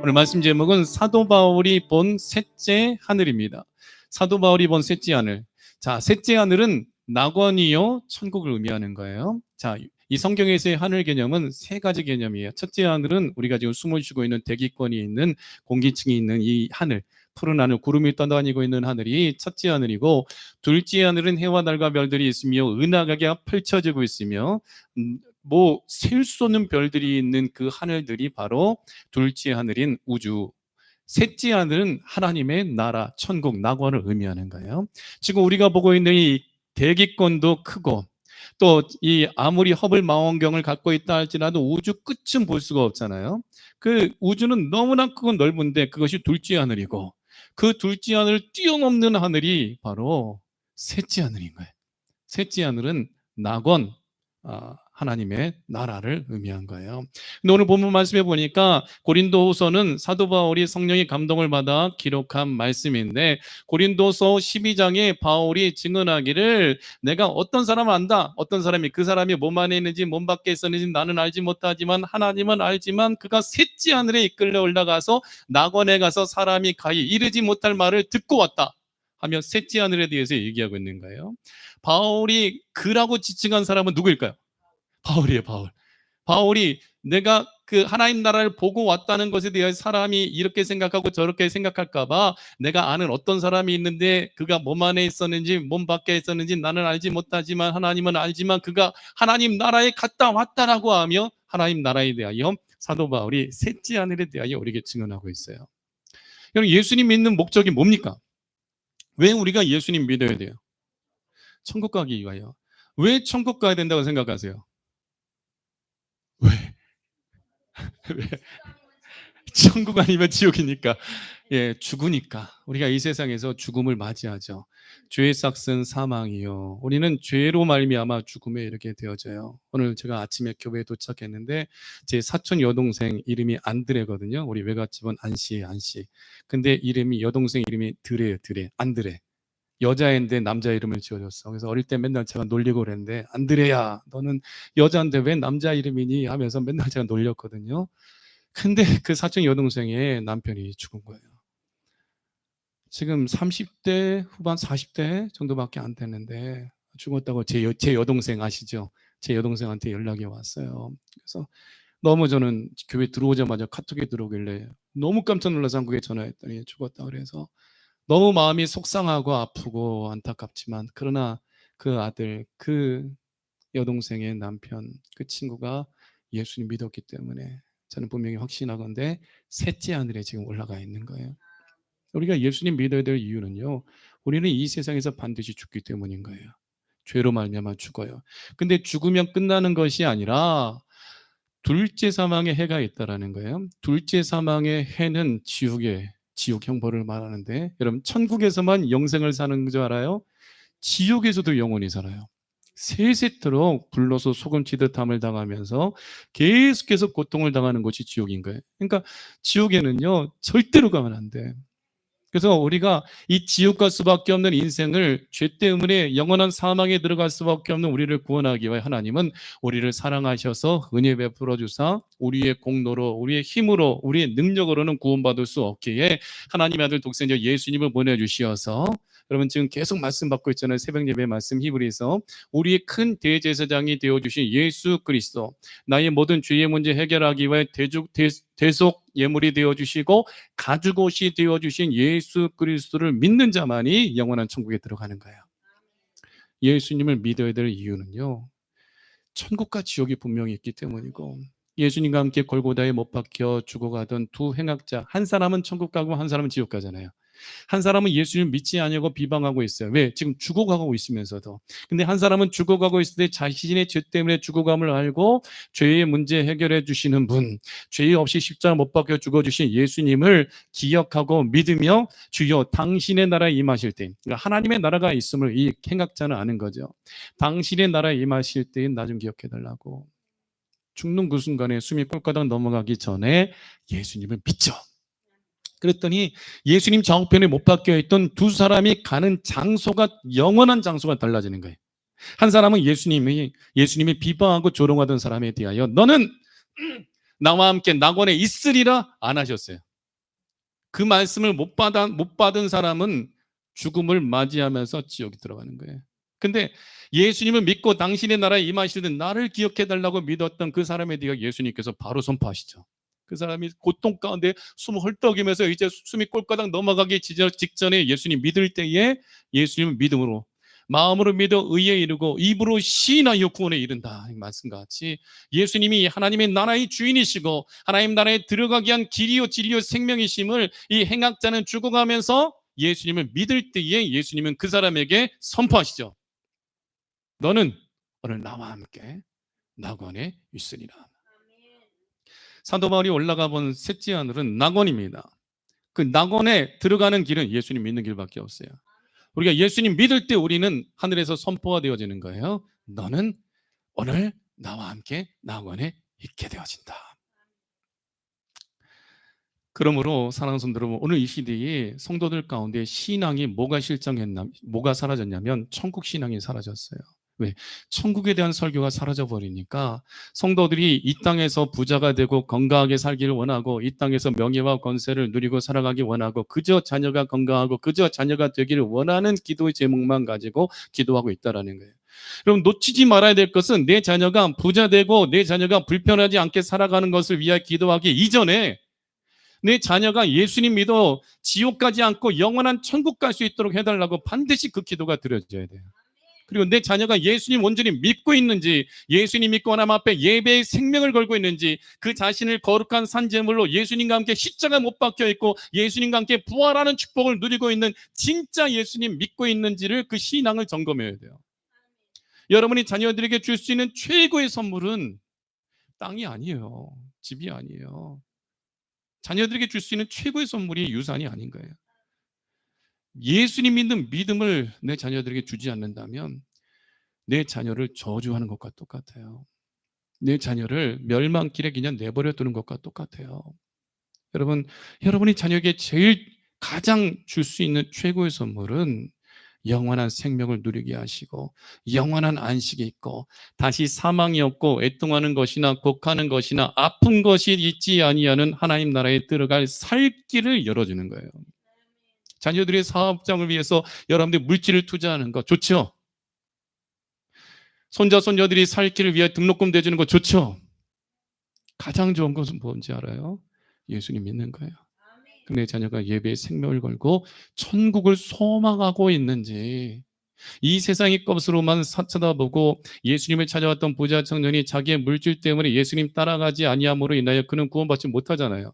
오늘 말씀 제목은 사도 바울이 본 셋째 하늘입니다. 사도 바울이 본 셋째 하늘. 자, 셋째 하늘은 낙원이요 천국을 의미하는 거예요. 자, 이 성경에서의 하늘 개념은 세 가지 개념이에요. 첫째 하늘은 우리가 지금 숨을 쉬고 있는 대기권이 있는 공기층이 있는 이 하늘, 푸른 하늘, 구름이 떠다니고 있는 하늘이 첫째 하늘이고, 둘째 하늘은 해와 달과 별들이 있으며 은하계가 펼쳐지고 있으며 셀 수 없는 별들이 있는 그 하늘들이 바로 둘째 하늘인 우주. 셋째 하늘은 하나님의 나라, 천국, 낙원을 의미하는 거예요. 지금 우리가 보고 있는 이 대기권도 크고, 또 이 아무리 허블 망원경을 갖고 있다 할지라도 우주 끝은 볼 수가 없잖아요. 그 우주는 너무나 크고 넓은데 그것이 둘째 하늘이고, 그 둘째 하늘을 뛰어넘는 하늘이 바로 셋째 하늘인 거예요. 셋째 하늘은 낙원, 하나님의 나라를 의미한 거예요. 근데 오늘 본문 말씀해 보니까 고린도후서는 사도 바울이 성령의 감동을 받아 기록한 말씀인데, 고린도서 12장에 바울이 증언하기를 내가 어떤 사람을 안다. 어떤 사람이, 그 사람이 몸 안에 있는지 몸 밖에 있었는지 나는 알지 못하지만 하나님은 알지만 그가 셋째 하늘에 이끌려 올라가서 낙원에 가서 사람이 가히 이르지 못할 말을 듣고 왔다 하며 셋째 하늘에 대해서 얘기하고 있는 거예요. 바울이 그라고 지칭한 사람은 누구일까요? 바울이에요, 바울. 바울이 내가 그 하나님 나라를 보고 왔다는 것에 대해서 사람이 이렇게 생각하고 저렇게 생각할까봐 내가 아는 어떤 사람이 있는데 그가 몸 안에 있었는지 몸 밖에 있었는지 나는 알지 못하지만 하나님은 알지만 그가 하나님 나라에 갔다 왔다라고 하며 하나님 나라에 대하여 사도 바울이 셋째 하늘에 대하여 우리에게 증언하고 있어요. 여러분, 예수님 믿는 목적이 뭡니까? 왜 우리가 예수님 믿어야 돼요? 천국 가기 위하여. 왜 천국 가야 된다고 생각하세요? 왜? 왜? 천국 아니면 지옥이니까. 예, 죽으니까. 우리가 이 세상에서 죽음을 맞이하죠. 죄의 삭은 사망이요. 우리는 죄로 말미암아 죽음에 이르게 되어져요. 오늘 제가 아침에 교회에 도착했는데 제 사촌 여동생 이름이 안드레거든요. 우리 외갓집은 안씨예요, 안씨. 근데 이름이, 여동생 이름이 드레예요, 드레. 안드레. 여자인데 남자 이름을 지어줬어. 그래서 어릴 때 맨날 제가 놀리고 그랬는데, 안드레야, 너는 여자인데 왜 남자 이름이니? 하면서 맨날 제가 놀렸거든요. 근데 그 사촌 여동생의 남편이 죽은 거예요. 지금 30대 후반 40대 정도밖에 안 됐는데 죽었다고 제 여동생 아시죠? 제 여동생한테 연락이 왔어요. 그래서 너무 저는 교회 들어오자마자 카톡에 들어오길래 너무 깜짝 놀라서 한국에 전화했더니 죽었다 그래서 너무 마음이 속상하고 아프고 안타깝지만, 그러나 그 아들, 그 여동생의 남편, 그 친구가 예수님 믿었기 때문에 저는 분명히 확신하건대 셋째 하늘에 지금 올라가 있는 거예요. 우리가 예수님 믿어야 될 이유는요, 우리는 이 세상에서 반드시 죽기 때문인 거예요. 죄로 말미암아 죽어요. 근데 죽으면 끝나는 것이 아니라 둘째 사망의 해가 있다라는 거예요. 둘째 사망의 해는 지옥 형벌을 말하는데, 여러분, 천국에서만 영생을 사는 줄 알아요? 지옥에서도 영원히 살아요. 세세토록 불로서 소금치듯 함을 당하면서 계속해서 고통을 당하는 것이 지옥인 거예요. 그러니까 지옥에는요, 절대로 가면 안 돼. 그래서 우리가 이 지옥 갈 수밖에 없는 인생을, 죄 때문에 영원한 사망에 들어갈 수밖에 없는 우리를 구원하기 위해 하나님은 우리를 사랑하셔서 은혜 베풀어 주사 우리의 공로로, 우리의 힘으로, 우리의 능력으로는 구원받을 수 없기에 하나님의 아들 독생자 예수님을 보내주시어서, 여러분 지금 계속 말씀 받고 있잖아요. 새벽 예배 말씀 히브리서. 우리의 큰 대제사장이 되어주신 예수 그리스도, 나의 모든 죄의 문제 해결하기 위해 대속 예물이 되어주시고 가죽옷이 되어주신 예수 그리스도를 믿는 자만이 영원한 천국에 들어가는 거예요. 예수님을 믿어야 될 이유는요, 천국과 지옥이 분명히 있기 때문이고, 예수님과 함께 골고다에 못 박혀 죽어가던 두 행악자, 한 사람은 천국 가고 한 사람은 지옥 가잖아요. 한 사람은 예수님 믿지 않냐고 비방하고 있어요. 왜? 지금 죽어가고 있으면서도. 근데 한 사람은 죽어가고 있을 때 자신의 죄 때문에 죽어감을 알고 죄의 문제 해결해 주시는 분, 죄 없이 십자가 못 박혀 죽어주신 예수님을 기억하고 믿으며 주여 당신의 나라에 임하실 때, 그러니까 하나님의 나라가 있음을 이 행악자는 아는 거죠. 당신의 나라에 임하실 때에 나 좀 기억해 달라고. 죽는 그 순간에 숨이 꼴까닥 넘어가기 전에 예수님을 믿죠. 그랬더니 예수님 좌우편에 못 박혀 있던 두 사람이 가는 장소가, 영원한 장소가 달라지는 거예요. 한 사람은 예수님이 비방하고 조롱하던 사람에 대하여 너는 나와 함께 낙원에 있으리라 안 하셨어요. 그 말씀을 못 받은 사람은 죽음을 맞이하면서 지옥에 들어가는 거예요. 근데 예수님을 믿고 당신의 나라에 임하시는 나를 기억해 달라고 믿었던 그 사람에 대해 예수님께서 바로 선포하시죠. 그 사람이 고통 가운데 숨을 헐떡이면서 이제 숨이 꼴까닥 넘어가기 직전에 예수님 믿을 때에 예수님을 믿음으로 마음으로 믿어 의에 이르고 입으로 시인하여 구원에 이른다. 이 말씀과 같이 예수님이 하나님의 나라의 주인이시고 하나님 나라에 들어가기 위한 길이요 진리요 생명이심을 이 행악자는 죽어가면서 예수님을 믿을 때에 예수님은 그 사람에게 선포하시죠. 너는 오늘 나와 함께 낙원에 있으리라. 사도 바울이 올라가 본 셋째 하늘은 낙원입니다. 그 낙원에 들어가는 길은 예수님 믿는 길밖에 없어요. 우리가 예수님 믿을 때 우리는 하늘에서 선포가 되어지는 거예요. 너는 오늘 나와 함께 낙원에 있게 되어진다. 그러므로 사랑하는 성도 여러분, 오늘 이 시대에 성도들 가운데 신앙이 뭐가 사라졌냐면 천국 신앙이 사라졌어요. 왜? 천국에 대한 설교가 사라져버리니까 성도들이 이 땅에서 부자가 되고 건강하게 살기를 원하고 이 땅에서 명예와 권세를 누리고 살아가기 원하고 그저 자녀가 건강하고 그저 자녀가 되기를 원하는 기도의 제목만 가지고 기도하고 있다는 거예요. 그럼 놓치지 말아야 될 것은 내 자녀가 부자 되고 내 자녀가 불편하지 않게 살아가는 것을 위하여 기도하기 이전에 내 자녀가 예수님 믿어 지옥 가지 않고 영원한 천국 갈 수 있도록 해달라고 반드시 그 기도가 드려져야 돼요. 그리고 내 자녀가 예수님 온전히 믿고 있는지, 예수님 믿고 하나님 앞에 예배의 생명을 걸고 있는지, 그 자신을 거룩한 산제물로 예수님과 함께 십자가 못 박혀 있고 예수님과 함께 부활하는 축복을 누리고 있는 진짜 예수님 믿고 있는지를 그 신앙을 점검해야 돼요. 여러분이 자녀들에게 줄 수 있는 최고의 선물은 땅이 아니에요. 집이 아니에요. 자녀들에게 줄 수 있는 최고의 선물이 유산이 아닌 거예요. 예수님 믿는 믿음을 내 자녀들에게 주지 않는다면 내 자녀를 저주하는 것과 똑같아요. 내 자녀를 멸망길에 그냥 내버려 두는 것과 똑같아요. 여러분이 자녀에게 가장 줄 수 있는 최고의 선물은 영원한 생명을 누리게 하시고 영원한 안식이 있고 다시 사망이 없고 애통하는 것이나 곡하는 것이나 아픈 것이 있지 아니하는 하나님 나라에 들어갈 살 길을 열어주는 거예요. 자녀들의 사업장을 위해서 여러분들이 물질을 투자하는 거 좋죠? 손자 손녀들이 살 길을 위해 등록금 대주는 거 좋죠? 가장 좋은 것은 뭔지 알아요? 예수님 믿는 거예요. 내 자녀가 예배에 생명을 걸고 천국을 소망하고 있는지, 이 세상의 것으로만 쳐다보고 예수님을 찾아왔던 부자 청년이 자기의 물질 때문에 예수님 따라가지 아니함으로 인하여 그는 구원받지 못하잖아요.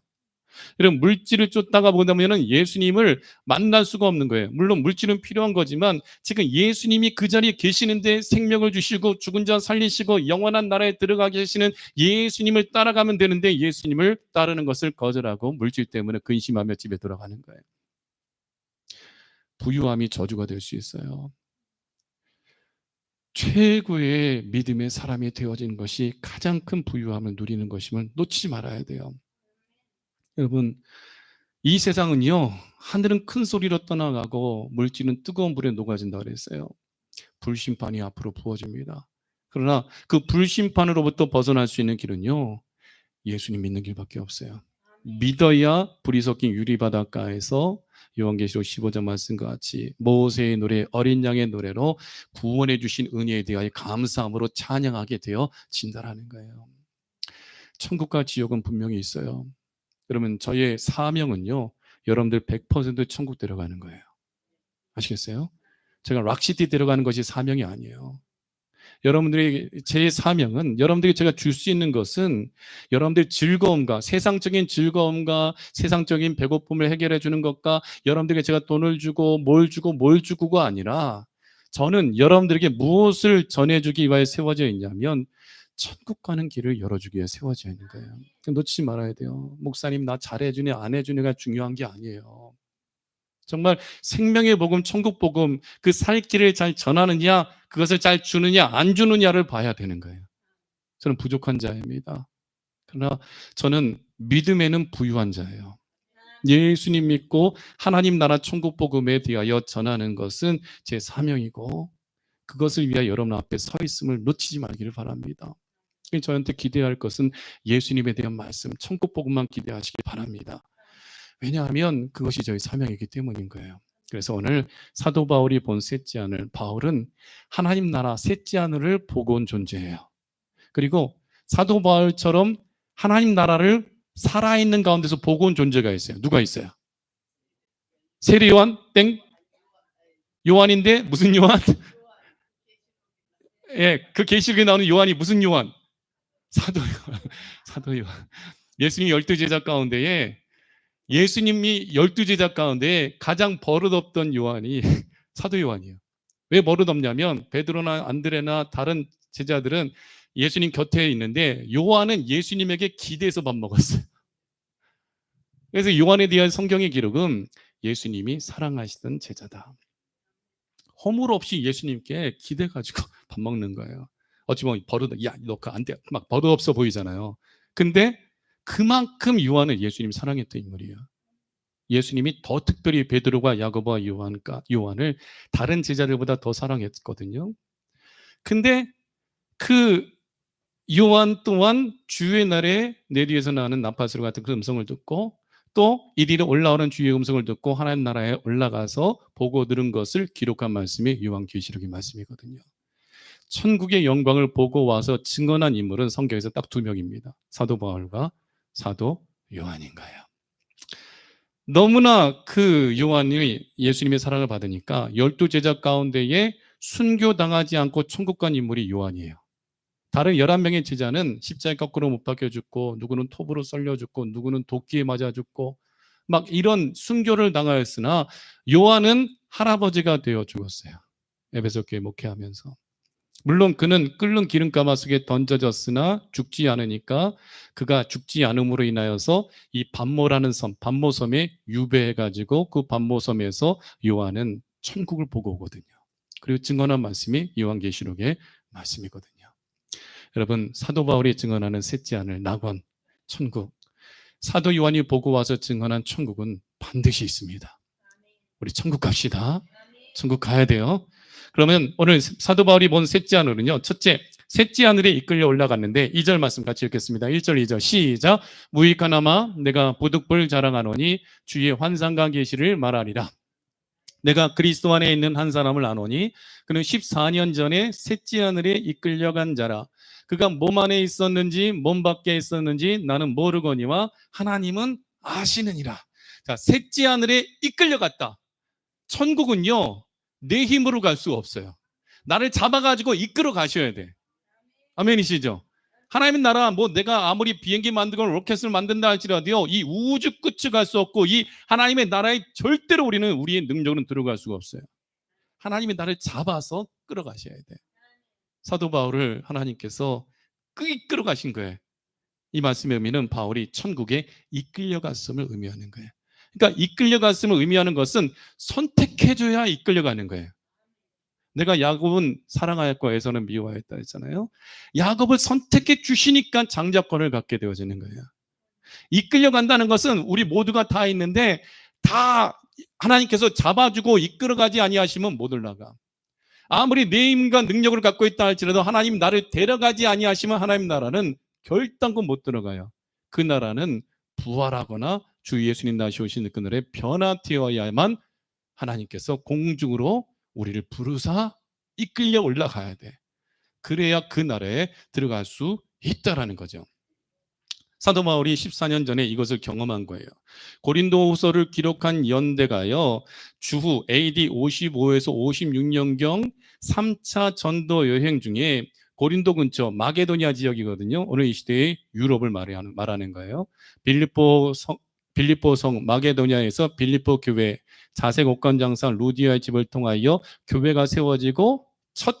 이런 물질을 쫓다가 보다면 예수님을 만날 수가 없는 거예요. 물론 물질은 필요한 거지만 지금 예수님이 그 자리에 계시는데 생명을 주시고 죽은 자 살리시고 영원한 나라에 들어가게 하시는 예수님을 따라가면 되는데 예수님을 따르는 것을 거절하고 물질 때문에 근심하며 집에 돌아가는 거예요. 부유함이 저주가 될 수 있어요. 최고의 믿음의 사람이 되어진 것이 가장 큰 부유함을 누리는 것임을 놓치지 말아야 돼요. 여러분, 이 세상은요, 하늘은 큰 소리로 떠나가고 물질은 뜨거운 불에 녹아진다 그랬어요. 불심판이 앞으로 부어집니다. 그러나 그 불심판으로부터 벗어날 수 있는 길은요, 예수님 믿는 길밖에 없어요. 믿어야 불이 섞인 유리바닷가에서 요한계시록 15장 말씀과 같이 모세의 노래, 어린 양의 노래로 구원해 주신 은혜에 대하여 감사함으로 찬양하게 되어진다라는 거예요. 천국과 지옥은 분명히 있어요. 그러면 저의 사명은요, 여러분들 100% 천국 데려가는 거예요. 아시겠어요? 제가 락시티 데려가는 것이 사명이 아니에요. 여러분들의 제 사명은 여러분들에게 제가 줄 수 있는 것은 여러분들의 즐거움과 세상적인 즐거움과 세상적인 배고픔을 해결해 주는 것과 여러분들에게 제가 돈을 주고 뭘 주고가 아니라 저는 여러분들에게 무엇을 전해주기 위해 세워져 있냐면 천국 가는 길을 열어주기 위해 세워져 있는 거예요. 놓치지 말아야 돼요. 목사님 나 잘해주네 안 해주네가 중요한 게 아니에요. 정말 생명의 복음, 천국 복음, 그 살 길을 잘 전하느냐, 그것을 잘 주느냐, 안 주느냐를 봐야 되는 거예요. 저는 부족한 자입니다. 그러나 저는 믿음에는 부유한 자예요. 예수님 믿고 하나님 나라 천국 복음에 대하여 전하는 것은 제 사명이고 그것을 위하여 여러분 앞에 서 있음을 놓치지 말기를 바랍니다. 저한테 기대할 것은 예수님에 대한 말씀, 천국 복음만 기대하시기 바랍니다. 왜냐하면 그것이 저희 사명이기 때문인 거예요. 그래서 오늘 사도 바울이 본 셋째 하늘, 바울은 하나님 나라 셋째 하늘을 보고 온 존재예요. 그리고 사도 바울처럼 하나님 나라를 살아있는 가운데서 보고 온 존재가 있어요. 누가 있어요? 세례 요한? 땡. 요한인데 무슨 요한? 예, 그 계시록에 나오는 요한이 무슨 요한? 사도 요한. 사도 요한. 예수님 12제자 가운데에 예수님이 12제자 가운데 가장 버릇없던 요한이 사도 요한이에요. 왜 버릇없냐면 베드로나 안드레나 다른 제자들은 예수님 곁에 있는데 요한은 예수님에게 기대서 밥 먹었어요. 그래서 요한에 대한 성경의 기록은 예수님이 사랑하시던 제자다. 허물 없이 예수님께 기대가지고 밥 먹는 거예요. 어찌 보면 야, 너 그거 안 돼. 막 버릇없어 보이잖아요. 근데 그만큼 요한은 예수님 사랑했던 인물이에요. 예수님이 더 특별히 베드로와 야고보와 요한을 다른 제자들보다 더 사랑했거든요. 근데 그 요한 또한 주의 날에 내 뒤에서 나는 나팔소리 같은 그 음성을 듣고 또 이리로 올라오는 주의 음성을 듣고 하나님 나라에 올라가서 보고 들은 것을 기록한 말씀이 요한계시록의 말씀이거든요. 천국의 영광을 보고 와서 증언한 인물은 성경에서 딱 2명입니다. 사도 바울과 사도 요한인 거예요. 너무나 그 요한이 예수님의 사랑을 받으니까 12제자 가운데에 순교당하지 않고 천국 간 인물이 요한이에요. 다른 11명의 제자는 십자가에 거꾸로 못 박혀 죽고 누구는 톱으로 썰려 죽고 누구는 도끼에 맞아 죽고 막 이런 순교를 당하였으나 요한은 할아버지가 되어 죽었어요. 에베소 교회 목회하면서. 물론 그는 끓는 기름가마속에 던져졌으나 죽지 않으니까 그가 죽지 않음으로 인하여서 이 반모라는 섬, 반모섬에 유배해가지고 그 반모섬에서 요한은 천국을 보고 오거든요. 그리고 증언한 말씀이 요한계시록의 말씀이거든요. 여러분, 사도 바울이 증언하는 셋째 하늘, 낙원, 천국, 사도 요한이 보고 와서 증언한 천국은 반드시 있습니다. 우리 천국 갑시다. 천국 가야 돼요. 그러면 오늘 사도 바울이 본 셋째 하늘은요, 첫째, 셋째 하늘에 이끌려 올라갔는데 2절 말씀 같이 읽겠습니다. 1절 2절 시작. 무익하나마 내가 부득불 자랑하노니 주의 환상과 계시를 말하리라. 내가 그리스도 안에 있는 한 사람을 아노니 그는 14년 전에 셋째 하늘에 이끌려간 자라. 그가 몸 안에 있었는지 몸 밖에 있었는지 나는 모르거니와 하나님은 아시느니라. 자, 셋째 하늘에 이끌려갔다. 천국은요, 내 힘으로 갈 수가 없어요. 나를 잡아가지고 이끌어 가셔야 돼. 아멘이시죠? 하나님의 나라, 내가 아무리 비행기 만들고 로켓을 만든다 할지라도요, 이 우주 끝을 갈 수 없고 이 하나님의 나라에 절대로 우리의 능력은 들어갈 수가 없어요. 하나님이 나를 잡아서 끌어가셔야 돼. 사도 바울을 하나님께서 이끌어 가신 거예요. 이 말씀의 의미는 바울이 천국에 이끌려갔음을 의미하는 거예요. 그러니까 이끌려갔음을 의미하는 것은 선택해줘야 이끌려가는 거예요. 내가 야곱은 사랑하였고 에서는 미워하였다 했잖아요. 야곱을 선택해 주시니까 장자권을 갖게 되어지는 거예요. 이끌려간다는 것은 우리 모두가 다 있는데 다 하나님께서 잡아주고 이끌어가지 아니하시면 못 올라가. 아무리 내 힘과 능력을 갖고 있다 할지라도 하나님 나를 데려가지 아니하시면 하나님 나라는 결단코 못 들어가요. 그 나라는 부활하거나 주 예수님 다시 오시는 그날에 변화되어야만 하나님께서 공중으로 우리를 부르사 이끌려 올라가야 돼. 그래야 그 나라에 들어갈 수 있다라는 거죠. 사도 바울이 14년 전에 이것을 경험한 거예요. 고린도후서를 기록한 연대가요, 주후 AD 55에서 56년경 3차 전도 여행 중에 고린도 근처 마게도니아 지역이거든요. 오늘 이 시대의 유럽을 말하는 거예요. 빌립보 성 마게도니아에서 빌립보 교회 자색 옥관 장사 루디아의 집을 통하여 교회가 세워지고 첫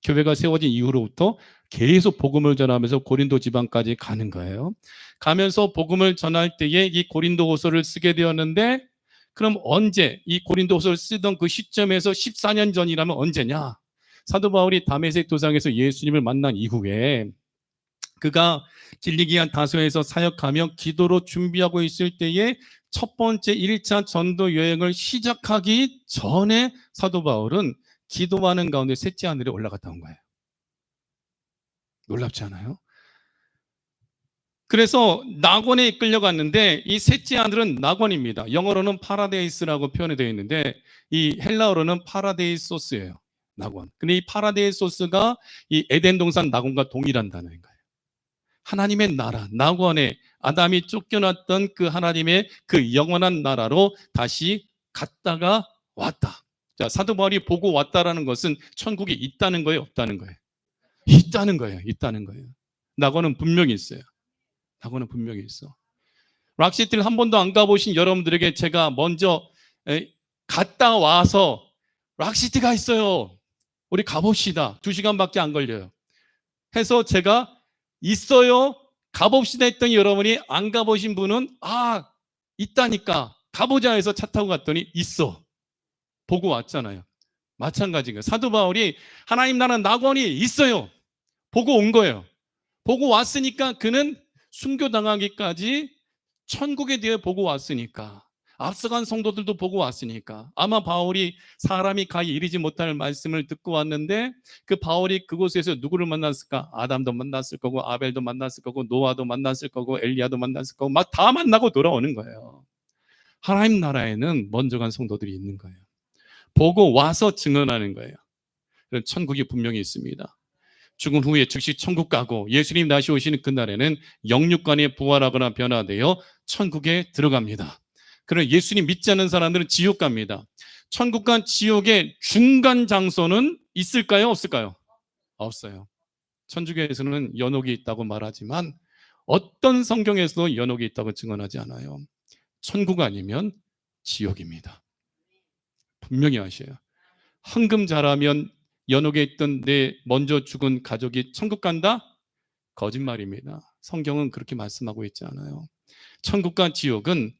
교회가 세워진 이후로부터 계속 복음을 전하면서 고린도 지방까지 가는 거예요. 가면서 복음을 전할 때에 이 고린도후서를 쓰게 되었는데 그럼 언제 이 고린도후서를 쓰던 그 시점에서 14년 전이라면 언제냐? 사도 바울이 다메섹 도상에서 예수님을 만난 이후에 그가 길리기아 다소에서 사역하며 기도로 준비하고 있을 때에 첫 번째 1차 전도 여행을 시작하기 전에 사도 바울은 기도하는 가운데 셋째 하늘에 올라갔다 온 거예요. 놀랍지 않아요? 그래서 낙원에 이끌려갔는데 이 셋째 아들은 낙원입니다. 영어로는 파라데이스라고 표현이 되어 있는데 이 헬라어로는 파라데이소스예요. 낙원. 근데 이 파라데이소스가 이 에덴 동산 낙원과 동일한다는 거예요. 하나님의 나라, 낙원에 아담이 쫓겨났던 그 하나님의 그 영원한 나라로 다시 갔다가 왔다. 자, 사도 바울이 보고 왔다라는 것은 천국이 있다는 거예요, 없다는 거예요? 있다는 거예요, 있다는 거예요. 낙원은 분명히 있어요. 낙원은 분명히 있어. 락시티를 한 번도 안 가보신 여러분들에게 제가 먼저 갔다 와서 락시티가 있어요. 우리 가봅시다. 2시간밖에 안 걸려요. 해서 제가 있어요. 가봅시다 했더니 여러분이 안 가보신 분은 있다니까 가보자 해서 차 타고 갔더니 있어. 보고 왔잖아요. 마찬가지인 사도 바울이 하나님 나라는 낙원이 있어요. 보고 온 거예요. 보고 왔으니까 그는 순교당하기까지 천국에 대해 보고 왔으니까, 앞서간 성도들도 보고 왔으니까, 아마 바울이 사람이 가히 이르지 못할 말씀을 듣고 왔는데 그 바울이 그곳에서 누구를 만났을까? 아담도 만났을 거고 아벨도 만났을 거고 노아도 만났을 거고 엘리야도 만났을 거고 막 다 만나고 돌아오는 거예요. 하나님 나라에는 먼저 간 성도들이 있는 거예요. 보고 와서 증언하는 거예요. 천국이 분명히 있습니다. 죽은 후에 즉시 천국 가고 예수님 다시 오시는 그날에는 영육간에 부활하거나 변화되어 천국에 들어갑니다. 그러나 예수님 믿지 않는 사람들은 지옥 갑니다. 천국과 지옥의 중간 장소는 있을까요? 없을까요? 없어요. 천주교에서는 연옥이 있다고 말하지만 어떤 성경에서도 연옥이 있다고 증언하지 않아요. 천국 아니면 지옥입니다. 분명히 아셔요. 황금 자라면 연옥에 있던 내 먼저 죽은 가족이 천국 간다? 거짓말입니다. 성경은 그렇게 말씀하고 있지 않아요. 천국과 지옥은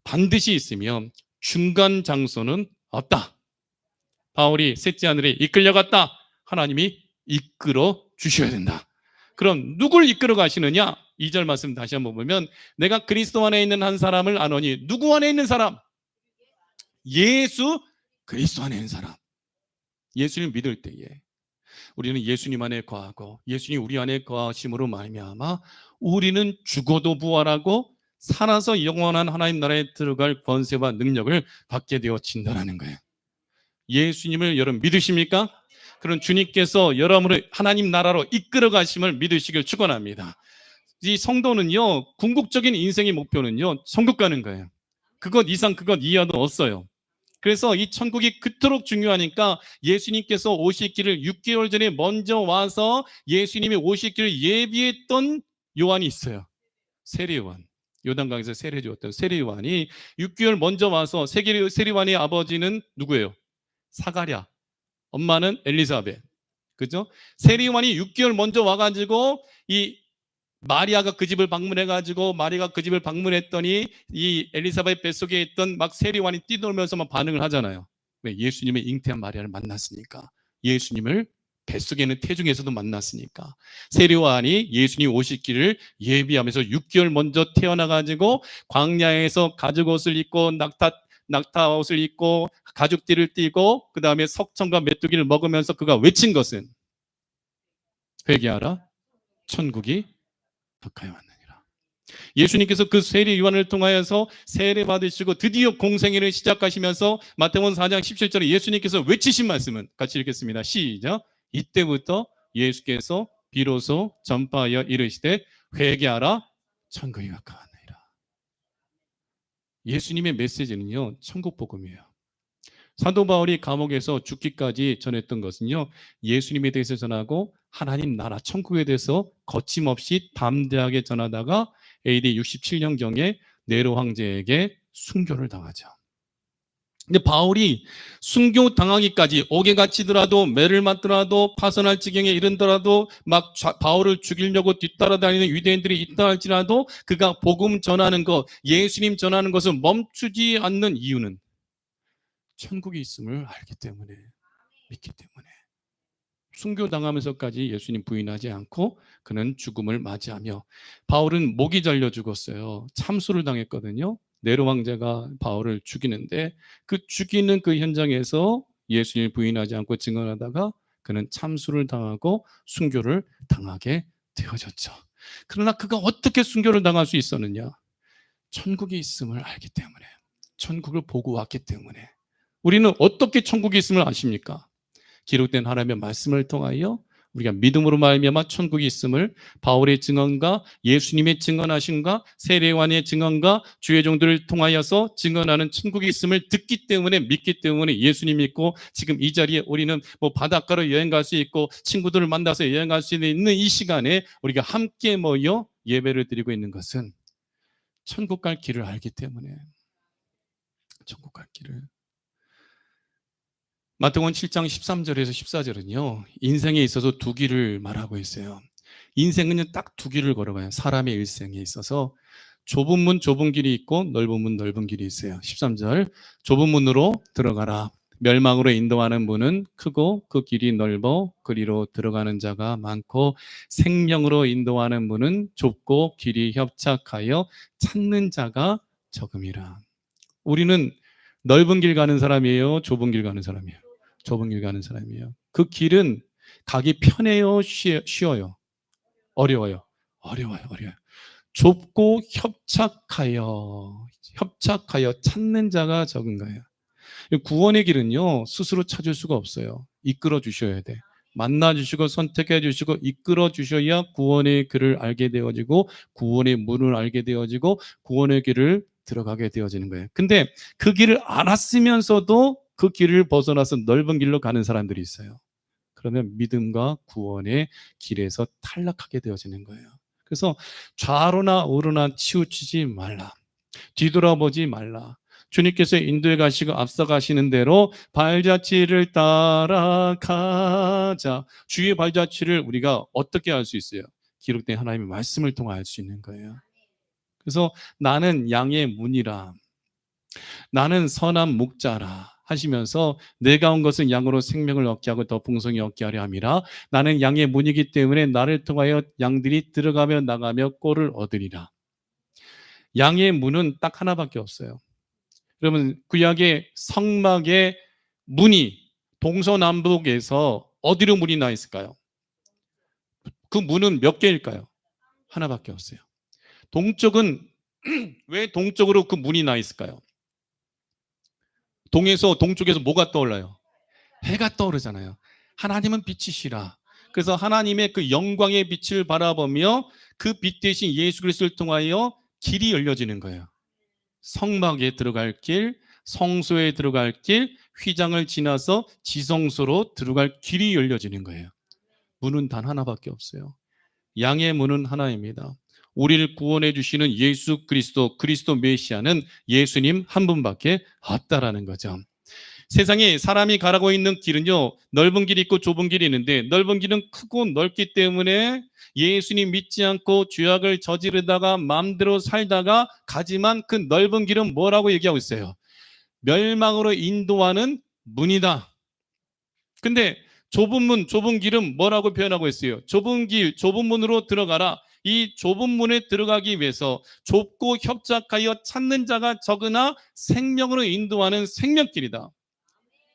반드시 있으며 중간 장소는 없다. 바울이 셋째 하늘에 이끌려갔다. 하나님이 이끌어 주셔야 된다. 그럼 누굴 이끌어 가시느냐? 2절 말씀 다시 한번 보면 내가 그리스도 안에 있는 한 사람을 아노니 누구 안에 있는 사람? 예수 그리스도 안에 있는 사람. 예수를 믿을 때에 우리는 예수님 안에 거하고 예수님 우리 안에 거하심으로 말미암아 우리는 죽어도 부활하고 살아서 영원한 하나님 나라에 들어갈 권세와 능력을 받게 되어진다는 거예요. 예수님을 여러분 믿으십니까? 그런 주님께서 여러분을 하나님 나라로 이끌어 가심을 믿으시길 축원합니다. 이 성도는요, 궁극적인 인생의 목표는요, 천국 가는 거예요. 그것 이상 그것 이하도 없어요. 그래서 이 천국이 그토록 중요하니까 예수님께서 오실 길을 6개월 전에 먼저 와서 예수님이 오실 길을 예비했던 요한이 있어요. 세례요한. 요단강에서 세례 주었던 세례요한이 6개월 먼저 와서 세례요한의 아버지는 누구예요? 사가랴. 엄마는 엘리사벳. 그죠? 세례요한이 6개월 먼저 와가지고 이 마리아가 그 집을 방문해가지고 마리아가 그 집을 방문했더니 이 엘리사벳 뱃속에 있던 막 세례요한이 뛰놀면서 막 반응을 하잖아요. 왜? 예수님의 잉태한 마리아를 만났으니까. 예수님을 뱃속에 있는 태중에서도 만났으니까. 세례요한이 예수님 오실 길을 예비하면서 6개월 먼저 태어나가지고 광야에서 가죽 옷을 입고 낙타 옷을 입고 가죽띠를 띠고 그 다음에 석청과 메뚜기를 먹으면서 그가 외친 것은 회개하라 천국이 가까이 왔느니라. 예수님께서 그 세례 요한을 통하여서 세례 받으시고 드디어 공생애를 시작하시면서 마태복음 4장 17절에 예수님께서 외치신 말씀은 같이 읽겠습니다. 시작. 이때부터 예수께서 비로소 전파하여 이르시되 회개하라 천국이 가까웠느니라. 예수님의 메시지는요, 천국 복음이에요. 사도 바울이 감옥에서 죽기까지 전했던 것은요, 예수님에 대해서 전하고 하나님 나라 천국에 대해서 거침없이 담대하게 전하다가 AD 67년경에 네로 황제에게 순교를 당하죠. 근데 바울이 순교 당하기까지 옥에 갇히더라도 매를 맞더라도 파선할 지경에 이른더라도 막 바울을 죽이려고 뒤따라다니는 유대인들이 있다 할지라도 그가 복음 전하는 것, 예수님 전하는 것을 멈추지 않는 이유는 천국이 있음을 알기 때문에, 믿기 때문에. 순교당하면서까지 예수님 부인하지 않고 그는 죽음을 맞이하며, 바울은 목이 잘려 죽었어요. 참수를 당했거든요. 네로 황제가 바울을 죽이는데 그 죽이는 그 현장에서 예수님을 부인하지 않고 증언하다가 그는 참수를 당하고 순교를 당하게 되어졌죠. 그러나 그가 어떻게 순교를 당할 수 있었느냐? 천국이 있음을 알기 때문에, 천국을 보고 왔기 때문에. 우리는 어떻게 천국이 있음을 아십니까? 기록된 하나님의 말씀을 통하여 우리가 믿음으로 말미암아 천국이 있음을 바울의 증언과 예수님의 증언하심과 세례요한의 증언과 주의 종들을 통하여서 증언하는 천국이 있음을 듣기 때문에, 믿기 때문에 예수님 믿고, 지금 이 자리에 우리는 뭐 바닷가로 여행 갈 수 있고 친구들을 만나서 여행 갈 수 있는 이 시간에 우리가 함께 모여 예배를 드리고 있는 것은 천국 갈 길을 알기 때문에. 천국 갈 길을. 마태복음 7장 13절에서 14절은요, 인생에 있어서 두 길을 말하고 있어요. 인생은 딱 두 길을 걸어가요. 사람의 일생에 있어서 좁은 문 좁은 길이 있고 넓은 문 넓은 길이 있어요. 13절, 좁은 문으로 들어가라. 멸망으로 인도하는 문은 크고 그 길이 넓어 그리로 들어가는 자가 많고, 생명으로 인도하는 문은 좁고 길이 협착하여 찾는 자가 적음이라. 우리는 넓은 길 가는 사람이에요? 좁은 길 가는 사람이에요? 좁은 길 가는 사람이에요. 그 길은 가기 편해요? 쉬워요? 어려워요? 어려워요. 좁고 협착하여 찾는 자가 적은 거예요. 구원의 길은요, 스스로 찾을 수가 없어요. 이끌어 주셔야 돼. 만나 주시고 선택해 주시고 이끌어 주셔야 구원의 길을 알게 되어지고, 구원의 문을 알게 되어지고, 구원의 길을 들어가게 되어지는 거예요. 근데 그 길을 알았으면서도 그 길을 벗어나서 넓은 길로 가는 사람들이 있어요. 그러면 믿음과 구원의 길에서 탈락하게 되어지는 거예요. 그래서 좌로나 우로나 치우치지 말라. 뒤돌아보지 말라. 주님께서 인도해 가시고 앞서 가시는 대로 발자취를 따라가자. 주의 발자취를 우리가 어떻게 알 수 있어요? 기록된 하나님의 말씀을 통해 알 수 있는 거예요. 그래서 나는 양의 문이라, 나는 선한 목자라 하시면서, 내가 온 것은 양으로 생명을 얻게 하고 더 풍성히 얻게 하려 함이라. 나는 양의 문이기 때문에 나를 통하여 양들이 들어가며 나가며 꼴을 얻으리라. 양의 문은 딱 하나밖에 없어요. 그러면 구약의 성막의 문이 동서남북에서 어디로 문이 나 있을까요? 그 문은 몇 개일까요? 하나밖에 없어요. 동쪽은 왜 동쪽으로 그 문이 나 있을까요? 동쪽에서 뭐가 떠올라요? 해가 떠오르잖아요. 하나님은 빛이시라. 그래서 하나님의 그 영광의 빛을 바라보며 그 빛 대신 예수 그리스도를 통하여 길이 열려지는 거예요. 성막에 들어갈 길, 성소에 들어갈 길, 휘장을 지나서 지성소로 들어갈 길이 열려지는 거예요. 문은 단 하나밖에 없어요. 양의 문은 하나입니다. 우리를 구원해 주시는 예수 그리스도, 그리스도 메시아는 예수님 한 분밖에 없다라는 거죠. 세상에 사람이 가라고 있는 길은요, 넓은 길이 있고 좁은 길이 있는데, 넓은 길은 크고 넓기 때문에 예수님 믿지 않고 죄악을 저지르다가 마음대로 살다가 가지만, 그 넓은 길은 뭐라고 얘기하고 있어요? 멸망으로 인도하는 문이다. 근데 좁은 문, 좁은 길은 뭐라고 표현하고 있어요? 좁은 길, 좁은 문으로 들어가라. 이 좁은 문에 들어가기 위해서 좁고 협착하여 찾는 자가 적으나 생명으로 인도하는 생명길이다.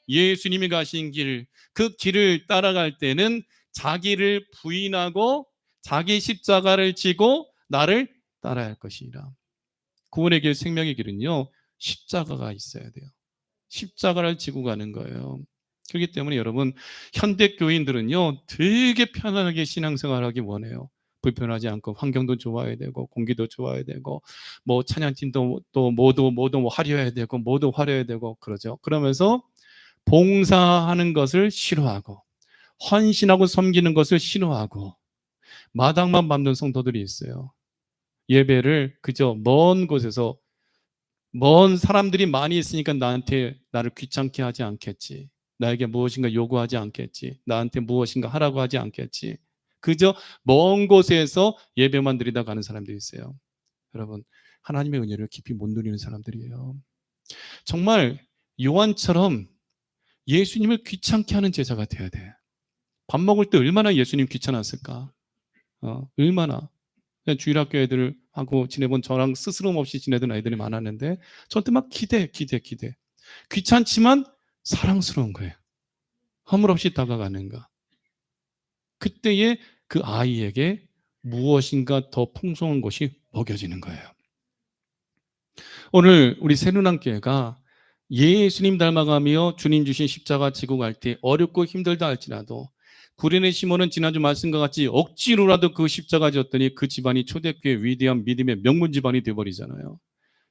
예수님이 가신 길, 그 길을 따라갈 때는 자기를 부인하고 자기 십자가를 지고 나를 따라야 할 것이라. 구원의 길, 생명의 길은요, 십자가가 있어야 돼요. 십자가를 지고 가는 거예요. 그렇기 때문에 여러분, 현대 교인들은요, 되게 편안하게 신앙생활하기 원해요. 불편하지 않고 환경도 좋아야 되고 공기도 좋아야 되고 뭐 찬양팀도 또 모두 화려해야 되고 모두 화려해야 되고 그러죠. 그러면서 봉사하는 것을 싫어하고 헌신하고 섬기는 것을 싫어하고 마당만 밟는 성도들이 있어요. 예배를 그저 먼 곳에서, 먼 사람들이 많이 있으니까 나를 귀찮게 하지 않겠지, 나에게 무엇인가 요구하지 않겠지, 나한테 무엇인가 하라고 하지 않겠지, 그저 먼 곳에서 예배만 드리다 가는 사람들이 있어요. 여러분, 하나님의 은혜를 깊이 못 누리는 사람들이에요. 정말 요한처럼 예수님을 귀찮게 하는 제자가 돼야 돼. 밥 먹을 때 얼마나 예수님 귀찮았을까? 얼마나. 주일학교 애들 하고 지내본 저랑 스스럼 없이 지내던 애들이 많았는데 저한테 막 기대. 귀찮지만 사랑스러운 거예요. 허물없이 다가가는가. 그때에 그 아이에게 무엇인가 더 풍성한 것이 먹여지는 거예요. 오늘 우리 새누난교회가 예수님 닮아가며 주님 주신 십자가 지고 갈 때 어렵고 힘들다 할지라도 구레네 시몬은 지난주 말씀과 같이 억지로라도 그 십자가 졌더니 그 집안이 초대교회 위대한 믿음의 명문 집안이 되어버리잖아요.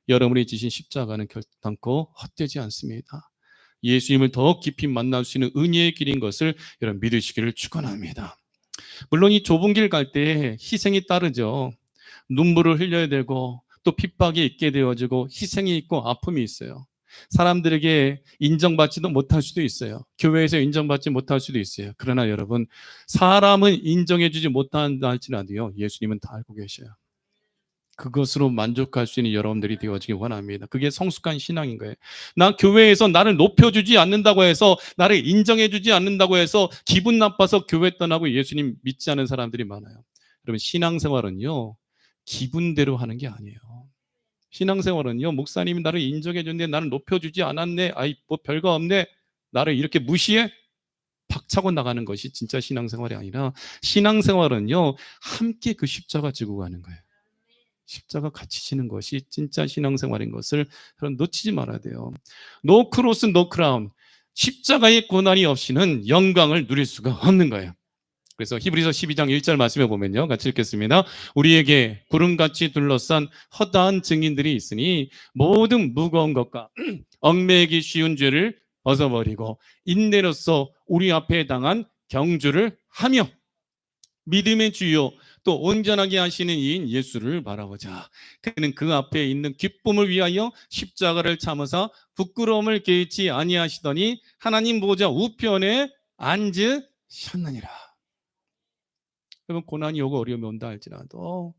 여러분이 지신 십자가는 결단코 헛되지 않습니다. 예수님을 더 깊이 만날 수 있는 은혜의 길인 것을 여러분 믿으시기를 축원합니다. 물론 이 좁은 길 갈 때 희생이 따르죠. 눈물을 흘려야 되고 또 핍박이 있게 되어지고 희생이 있고 아픔이 있어요. 사람들에게 인정받지도 못할 수도 있어요. 교회에서 인정받지 못할 수도 있어요. 그러나 여러분, 사람은 인정해주지 못한다 할지라도요, 예수님은 다 알고 계셔요. 그것으로 만족할 수 있는 여러분들이 되어지기 원합니다. 그게 성숙한 신앙인 거예요. 나 교회에서 나를 높여주지 않는다고 해서, 나를 인정해주지 않는다고 해서 기분 나빠서 교회 떠나고 예수님 믿지 않은 사람들이 많아요. 여러분, 신앙생활은요, 기분대로 하는 게 아니에요. 신앙생활은요, 목사님이 나를 인정해줬는데 나를 높여주지 않았네, 아이 뭐 별거 없네, 나를 이렇게 무시해? 박차고 나가는 것이 진짜 신앙생활이 아니라, 신앙생활은요, 함께 그 십자가 지고 가는 거예요. 십자가 같이 지는 것이 진짜 신앙생활인 것을 놓치지 말아야 돼요. No cross, no crown. 십자가의 고난이 없이는 영광을 누릴 수가 없는 거예요. 그래서 히브리서 12장 1절 말씀에 보면요, 같이 읽겠습니다. 우리에게 구름같이 둘러싼 허다한 증인들이 있으니 모든 무거운 것과 얽매이기 쉬운 죄를 벗어버리고 인내로서 우리 앞에 당한 경주를 하며 믿음의 주요 또 온전하게 하시는 이인 예수를 바라보자. 그는 그 앞에 있는 기쁨을 위하여 십자가를 참으사 부끄러움을 개의치 아니하시더니 하나님 보좌 우편에 앉으셨느니라. 여러분, 고난이 오고 어려움이 온다 할지라도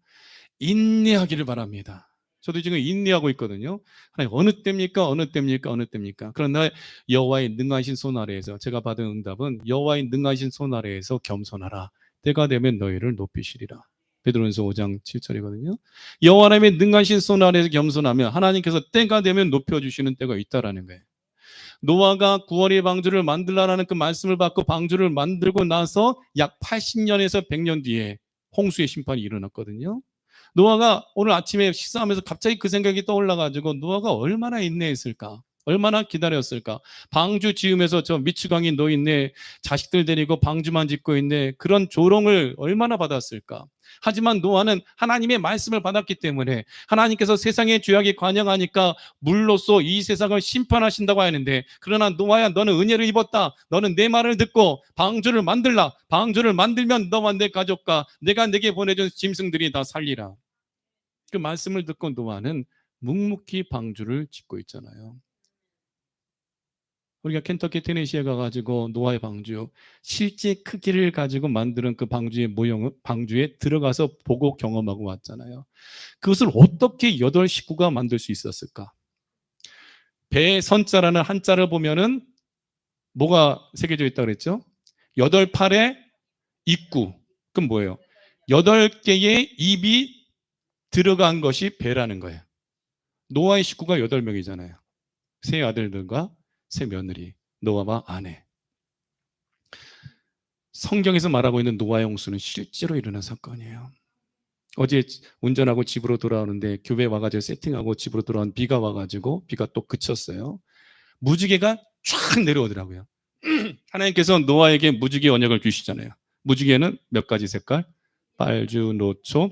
인내하기를 바랍니다. 저도 지금 인내하고 있거든요. 하나님, 어느 때입니까? 어느 때입니까? 어느 때입니까? 그러나 여호와의 능하신 손 아래에서 제가 받은 응답은 여호와의 능하신 손 아래에서 겸손하라. 때가 되면 너희를 높이시리라. 베드로전서 5장 7절이거든요. 여호와 하나님의 능하신 손 아래에서 겸손하면 하나님께서 때가 되면 높여주시는 때가 있다라는 거예요. 노아가 구원의 방주를 만들라라는 그 말씀을 받고 방주를 만들고 나서 약 80년에서 100년 뒤에 홍수의 심판이 일어났거든요. 노아가 오늘 아침에 식사하면서 갑자기 그 생각이 떠올라가지고 노아가 얼마나 인내했을까? 얼마나 기다렸을까? 방주 지으면서 저 미치광이 너 있네, 자식들 데리고 방주만 짓고 있네, 그런 조롱을 얼마나 받았을까? 하지만 노아는 하나님의 말씀을 받았기 때문에 하나님께서 세상의 죄악에 관영하니까 물로써 이 세상을 심판하신다고 하는데, 그러나 노아야, 너는 은혜를 입었다. 너는 내 말을 듣고 방주를 만들라. 방주를 만들면 너와 내 가족과 내가 내게 보내준 짐승들이 다 살리라. 그 말씀을 듣고 노아는 묵묵히 방주를 짓고 있잖아요. 우리가 켄터키 테네시에 가가지고 노아의 방주 실제 크기를 가지고 만드는 그 방주의 모형을 방주에 들어가서 보고 경험하고 왔잖아요. 그것을 어떻게 8 식구가 만들 수 있었을까? 배 선자라는 한자를 보면은 뭐가 새겨져 있다고 그랬죠? 8팔의 입구. 그럼 뭐예요? 8개의 입이 들어간 것이 배라는 거예요. 노아의 식구가 8명이잖아요. 세 아들들과 세 며느리, 노아와 아내. 성경에서 말하고 있는 노아의 홍수는 실제로 일어난 사건이에요. 어제 운전하고 집으로 돌아오는데 교회 와가지고 세팅하고 집으로 돌아온 비가 와가지고 비가 또 그쳤어요. 무지개가 쫙 내려오더라고요. 하나님께서 노아에게 무지개 언약을 주시잖아요. 무지개는 몇 가지 색깔? 빨주, 노초,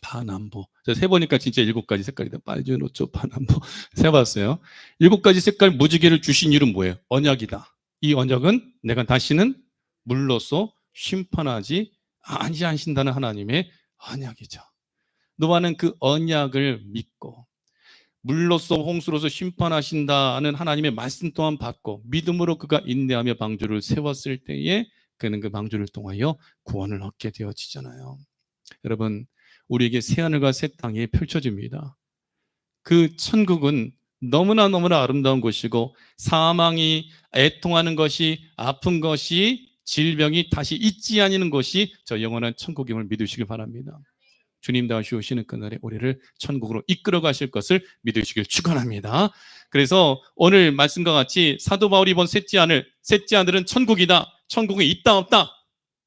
파남보. 제가 세보니까 진짜 7가지 색깔이다. 빨주, 노초, 파남보. 세봤어요. 7가지 색깔 무지개를 주신 이유는 뭐예요? 언약이다. 이 언약은 내가 다시는 물로써 심판하지 아니하신다는 하나님의 언약이죠. 노아는 그 언약을 믿고 물로써 홍수로서 심판하신다는 하나님의 말씀 또한 받고 믿음으로 그가 인내하며 방주를 세웠을 때에 그는 그 방주를 통하여 구원을 얻게 되어지잖아요. 여러분, 우리에게 새하늘과 새 땅이 펼쳐집니다. 그 천국은 너무나 아름다운 곳이고 사망이 애통하는 것이, 아픈 것이, 질병이 다시 있지 않는 것이 저 영원한 천국임을 믿으시길 바랍니다. 주님 다시 오시는 그날에 우리를 천국으로 이끌어 가실 것을 믿으시길 축원합니다. 그래서 오늘 말씀과 같이 사도 바울이 본 셋째 하늘은 천국이다. 천국이 있다 없다?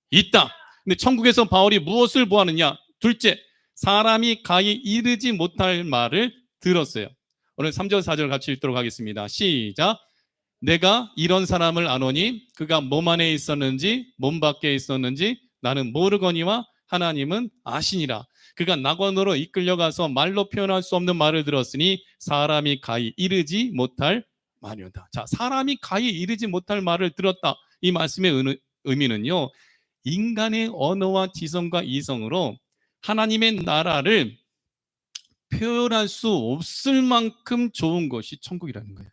있다. 근데 천국에서 바울이 무엇을 보았느냐? 둘째, 사람이 가히 이르지 못할 말을 들었어요. 오늘 3절 4절 같이 읽도록 하겠습니다. 시작. 내가 이런 사람을 아노니 그가 몸 안에 있었는지 몸 밖에 있었는지 나는 모르거니와 하나님은 아시니라. 그가 낙원으로 이끌려가서 말로 표현할 수 없는 말을 들었으니 사람이 가히 이르지 못할 말이었다. 자, 사람이 가히 이르지 못할 말을 들었다. 이 말씀의 의미는요, 인간의 언어와 지성과 이성으로 하나님의 나라를 표현할 수 없을 만큼 좋은 것이 천국이라는 거예요.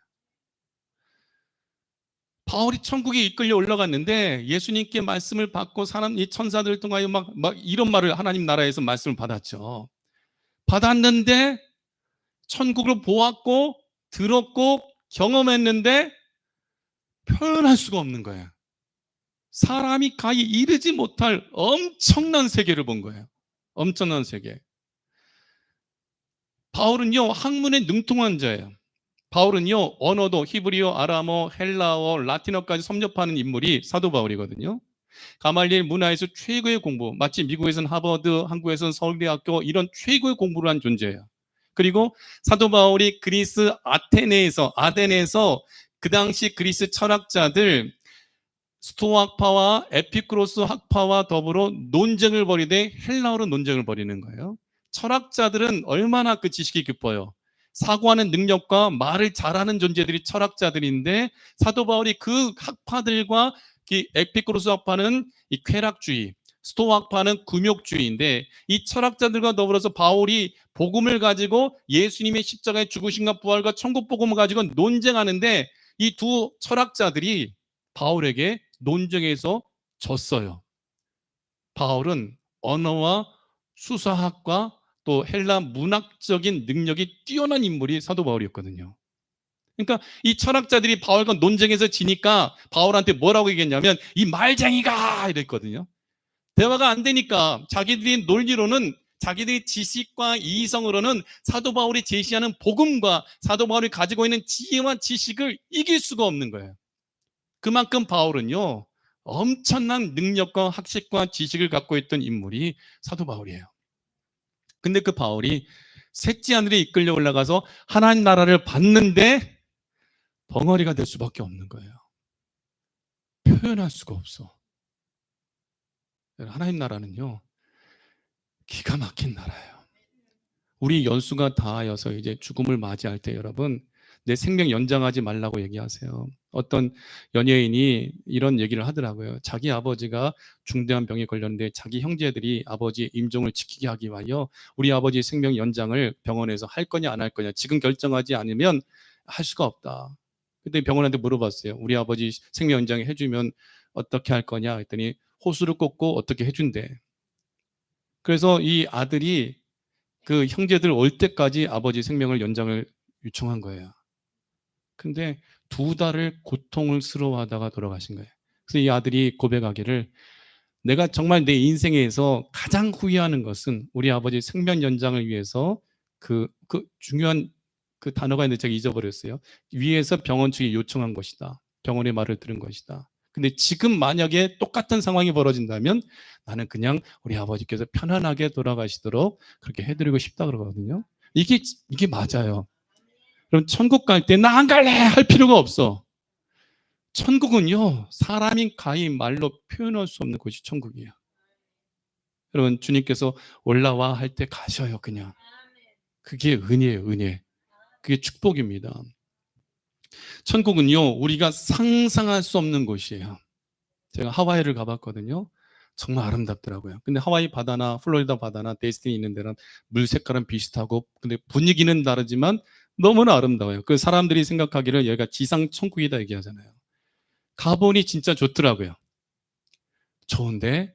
바울이 천국에 이끌려 올라갔는데 예수님께 말씀을 받고 이 천사들 통하여 막 이런 말을 하나님 나라에서 말씀을 받았죠. 받았는데 천국을 보았고 들었고 경험했는데 표현할 수가 없는 거예요. 사람이 가히 이르지 못할 엄청난 세계를 본 거예요. 엄청난 세계. 바울은요, 학문에 능통한 자예요. 바울은요, 언어도 히브리어, 아람어, 헬라어, 라틴어까지 섭렵하는 인물이 사도 바울이거든요. 가말리엘 문화에서 최고의 공부, 마치 미국에서는 하버드, 한국에서는 서울대학교 이런 최고의 공부를 한 존재예요. 그리고 사도 바울이 그리스 아테네에서 그 당시 그리스 철학자들 스토아파와 에피쿠로스 학파와 더불어 논쟁을 벌이되 헬라어로 논쟁을 벌이는 거예요. 철학자들은 얼마나 그 지식이 깊어요. 사고하는 능력과 말을 잘하는 존재들이 철학자들인데 사도 바울이 그 학파들과 이 에피쿠로스 학파는 이 쾌락주의, 스토아 학파는 금욕주의인데 이 철학자들과 더불어서 바울이 복음을 가지고 예수님의 십자가의 죽으심과 부활과 천국 복음을 가지고 논쟁하는데 이 두 철학자들이 바울에게 논쟁에서 졌어요. 바울은 언어와 수사학과 또 헬라 문학적인 능력이 뛰어난 인물이 사도 바울이었거든요. 그러니까 이 철학자들이 바울과 논쟁에서 지니까 바울한테 뭐라고 얘기했냐면 이 말쟁이가 이랬거든요. 대화가 안 되니까 자기들이 논리로는 자기들의 지식과 이성으로는 사도 바울이 제시하는 복음과 사도 바울이 가지고 있는 지혜와 지식을 이길 수가 없는 거예요. 그만큼 바울은요, 엄청난 능력과 학식과 지식을 갖고 있던 인물이 사도 바울이에요. 근데 그 바울이 셋째 하늘에 이끌려 올라가서 하나님 나라를 받는데 덩어리가 될 수밖에 없는 거예요. 표현할 수가 없어. 하나님 나라는요, 기가 막힌 나라예요. 우리 연수가 다하여서 이제 죽음을 맞이할 때 여러분, 내 생명 연장하지 말라고 얘기하세요. 어떤 연예인이 이런 얘기를 하더라고요. 자기 아버지가 중대한 병에 걸렸는데 자기 형제들이 아버지 임종을 지키게 하기 위하여 우리 아버지 생명 연장을 병원에서 할 거냐 안 할 거냐 지금 결정하지 않으면 할 수가 없다. 그때 병원한테 물어봤어요. 우리 아버지 생명 연장 해주면 어떻게 할 거냐 했더니 호수를 꽂고 어떻게 해준대. 그래서 이 아들이 그 형제들 올 때까지 아버지 생명을 연장을 요청한 거예요. 근데 2달을 고통을 스러워하다가 돌아가신 거예요. 그래서 이 아들이 고백하기를 내가 정말 내 인생에서 가장 후회하는 것은 우리 아버지 생명 연장을 위해서 그 중요한 그 단어가 있는데 제가 잊어버렸어요. 위에서 병원 측이 요청한 것이다. 병원의 말을 들은 것이다. 근데 지금 만약에 똑같은 상황이 벌어진다면 나는 그냥 우리 아버지께서 편안하게 돌아가시도록 그렇게 해드리고 싶다 그러거든요. 이게 맞아요. 그럼 천국 갈 때 나 안 갈래 할 필요가 없어. 천국은요, 사람이 가히 말로 표현할 수 없는 곳이 천국이에요. 여러분, 주님께서 올라와 할 때 가셔요, 그냥. 그게 은혜예요, 은혜. 그게 축복입니다. 천국은요, 우리가 상상할 수 없는 곳이에요. 제가 하와이를 가봤거든요. 정말 아름답더라고요. 근데 하와이 바다나 플로리다 바다나 데스티니 있는 데는 물 색깔은 비슷하고 근데 분위기는 다르지만 너무나 아름다워요. 그 사람들이 생각하기를 여기가 지상 천국이다 얘기하잖아요. 가보니 진짜 좋더라고요. 좋은데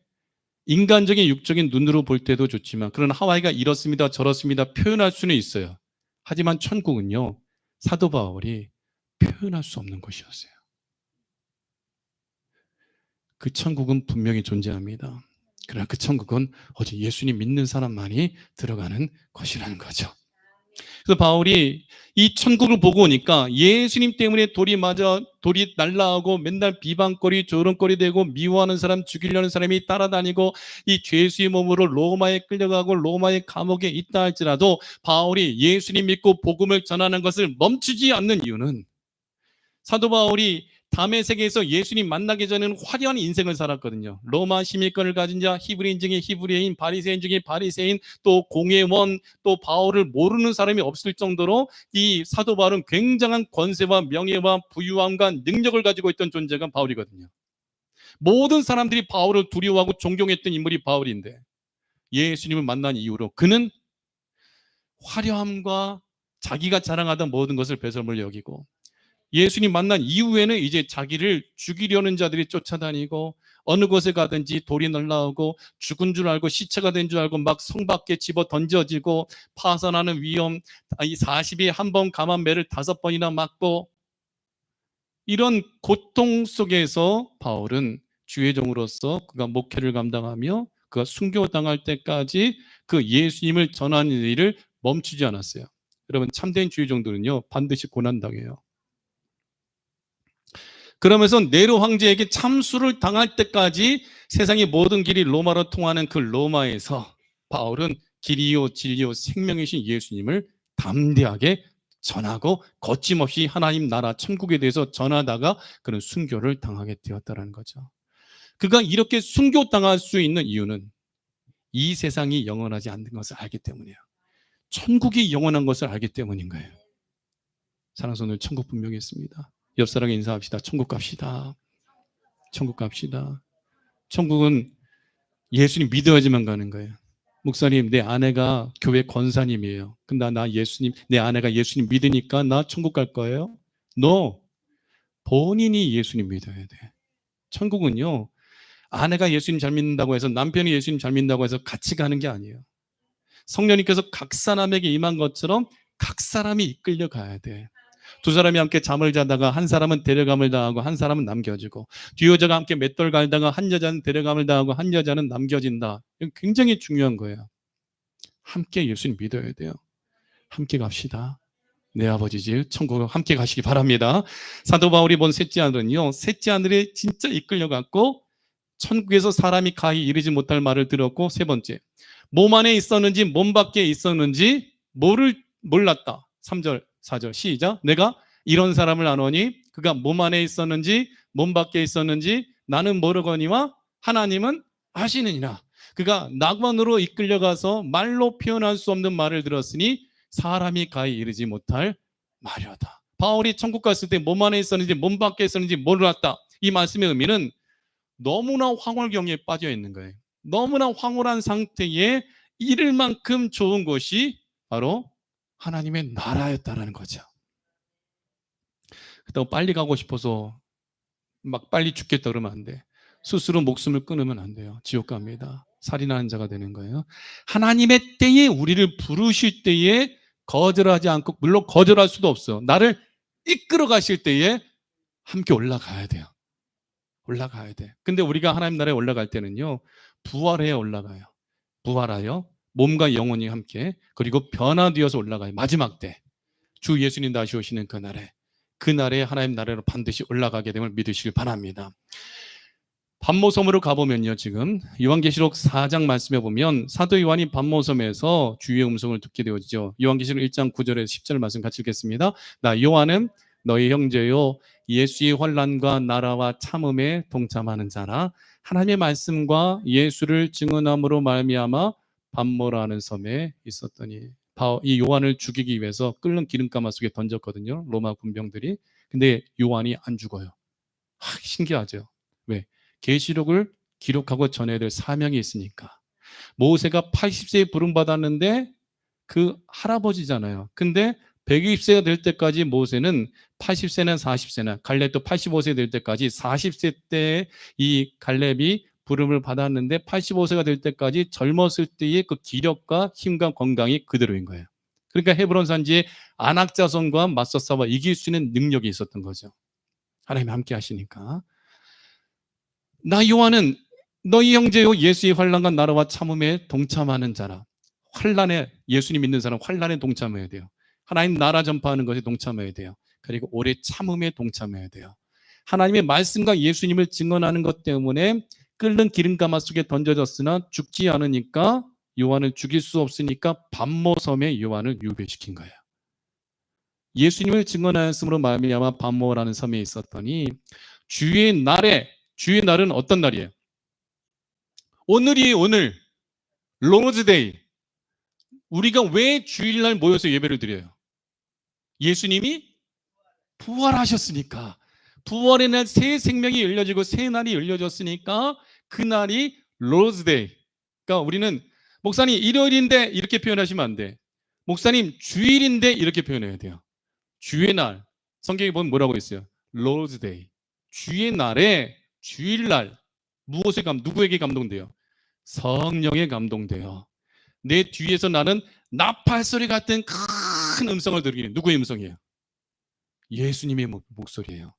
인간적인 육적인 눈으로 볼 때도 좋지만 그러나 하와이가 이렇습니다 저렇습니다 표현할 수는 있어요. 하지만 천국은요, 사도 바울이 표현할 수 없는 곳이었어요. 그 천국은 분명히 존재합니다. 그러나 그 천국은 오직 예수님 믿는 사람만이 들어가는 것이라는 거죠. 그래서 바울이 이 천국을 보고 오니까 예수님 때문에 돌이 날라오고 맨날 비방거리 조롱거리 되고 미워하는 사람, 죽이려는 사람이 따라다니고 이 죄수의 몸으로 로마에 끌려가고 로마의 감옥에 있다 할지라도 바울이 예수님 믿고 복음을 전하는 것을 멈추지 않는 이유는, 사도 바울이 담의 세계에서 예수님 만나기 전에는 화려한 인생을 살았거든요. 로마 시민권을 가진 자, 히브리인 중에 히브리인, 바리새인 중에 바리새인, 또 공회원, 또 바울을 모르는 사람이 없을 정도로 이 사도 바울은 굉장한 권세와 명예와 부유함과 능력을 가지고 있던 존재가 바울이거든요. 모든 사람들이 바울을 두려워하고 존경했던 인물이 바울인데, 예수님을 만난 이후로 그는 화려함과 자기가 자랑하던 모든 것을 배설물 여기고, 예수님 만난 이후에는 이제 자기를 죽이려는 자들이 쫓아다니고 어느 곳에 가든지 돌이 날라오고 죽은 줄 알고 시체가 된 줄 알고 막 성 밖에 집어 던져지고 파산하는 위험, 이 40에 한 번 감한 매를 5번이나 맞고, 이런 고통 속에서 바울은 주의 종으로서 그가 목회를 감당하며 그가 순교당할 때까지 그 예수님을 전하는 일을 멈추지 않았어요. 여러분, 참된 주의 종들은요 반드시 고난당해요. 그러면서 네로 황제에게 참수를 당할 때까지 세상의 모든 길이 로마로 통하는 그 로마에서 바울은 길이요 진리요 생명이신 예수님을 담대하게 전하고 거침없이 하나님 나라 천국에 대해서 전하다가 그런 순교를 당하게 되었다는 거죠. 그가 이렇게 순교당할 수 있는 이유는 이 세상이 영원하지 않는 것을 알기 때문이에요. 천국이 영원한 것을 알기 때문인 거예요. 사랑하는 오늘 천국 분명히 있습니다. 옆 사람에게 인사합시다. 천국 갑시다. 천국 갑시다. 천국은 예수님 믿어야지만 가는 거예요. 목사님, 내 아내가 교회 권사님이에요. 근데 내 아내가 예수님 믿으니까 나 천국 갈 거예요? No. 본인이 예수님 믿어야 돼. 천국은요, 아내가 예수님 잘 믿는다고 해서, 남편이 예수님 잘 믿는다고 해서 같이 가는 게 아니에요. 성령님께서 각 사람에게 임한 것처럼 각 사람이 이끌려 가야 돼. 두 사람이 함께 잠을 자다가 한 사람은 데려감을 당하고 한 사람은 남겨지고, 두 여자가 함께 맷돌 갈다가 한 여자는 데려감을 당하고 한 여자는 남겨진다. 이건 굉장히 중요한 거예요. 함께 예수님 믿어야 돼요. 함께 갑시다. 내 아버지 집 천국으로 함께 가시기 바랍니다. 사도 바울이 본 셋째 아들은요, 셋째 아들이 진짜 이끌려갔고 천국에서 사람이 가히 이르지 못할 말을 들었고, 세 번째, 몸 안에 있었는지 몸 밖에 있었는지 몰랐다. 3절 4절 시작. 내가 이런 사람을 아노니 그가 몸 안에 있었는지 몸 밖에 있었는지 나는 모르거니와 하나님은 아시느니라. 그가 낙원으로 이끌려가서 말로 표현할 수 없는 말을 들었으니 사람이 가히 이르지 못할 말이었다. 바울이 천국 갔을 때 몸 안에 있었는지 몸 밖에 있었는지 몰랐다. 이 말씀의 의미는 너무나 황홀경에 빠져 있는 거예요. 너무나 황홀한 상태에 이를 만큼 좋은 것이 바로 하나님의 나라였다라는 거죠. 그렇다고 빨리 가고 싶어서 막 빨리 죽겠다 그러면 안 돼. 스스로 목숨을 끊으면 안 돼요. 지옥 갑니다. 살인하는 자가 되는 거예요. 하나님의 때에 우리를 부르실 때에 거절하지 않고, 물론 거절할 수도 없어. 나를 이끌어 가실 때에 함께 올라가야 돼요. 올라가야 돼. 근데 우리가 하나님 나라에 올라갈 때는요, 부활해 올라가요. 부활하여 몸과 영혼이 함께, 그리고 변화되어서 올라가요. 마지막 때 주 예수님 다시 오시는 그날에 하나님 나라로 반드시 올라가게 됨을 믿으시길 바랍니다. 반모섬으로 가보면요, 지금 요한계시록 4장 말씀해 보면 사도 요한이 반모섬에서 주의 음성을 듣게 되어지죠. 요한계시록 1장 9절에서 10절 말씀 같이 읽겠습니다. 나 요한은 너희 형제요 예수의 환난과 나라와 참음에 동참하는 자라. 하나님의 말씀과 예수를 증언함으로 말미암아 반모라는 섬에 있었더니, 이 요한을 죽이기 위해서 끓는 기름가마 속에 던졌거든요, 로마 군병들이. 근데 요한이 안 죽어요. 신기하죠. 왜? 계시록을 기록하고 전해야 될 사명이 있으니까. 모세가 80세에 부름받았는데 그 할아버지잖아요. 근데 120세가 될 때까지 모세는 80세나 40세나, 갈렙도 85세 될 때까지 40세 때 이 갈렙이 부름을 받았는데 85세가 될 때까지 젊었을 때의 그 기력과 힘과 건강이 그대로인 거예요. 그러니까 헤브론 산지에 아낙 자손과 맞서 싸워 이길 수 있는 능력이 있었던 거죠. 하나님이 함께 하시니까. 나 요한은 너희 형제요 예수의 환난과 나라와 참음에 동참하는 자라. 환란에, 예수님 믿는 사람 환란에 동참해야 돼요. 하나님 나라 전파하는 것에 동참해야 돼요. 그리고 오래 참음에 동참해야 돼요. 하나님의 말씀과 예수님을 증언하는 것 때문에 끓는 기름가마 속에 던져졌으나 죽지 않으니까 요한을 죽일 수 없으니까 반모섬에 요한을 유배시킨 거예요. 예수님을 증언하였으므로 말미암아 반모라는 섬에 있었더니 주의 날은 어떤 날이에요? 오늘이 오늘 로즈데이. 우리가 왜 주일날 모여서 예배를 드려요? 예수님이 부활하셨으니까. 부활의 날 새 생명이 열려지고 새 날이 열려졌으니까 그날이 로즈데이. 그러니까 우리는 목사님 일요일인데 이렇게 표현하시면 안 돼. 목사님 주일인데 이렇게 표현해야 돼요. 주의 날. 성경에 보면 뭐라고 있어요? 로즈데이. 주의 날에 주일날 누구에게 감동돼요? 성령에 감동돼요. 내 뒤에서 나는 나팔소리 같은 큰 음성을 들으니 누구의 음성이에요? 예수님의 목소리예요.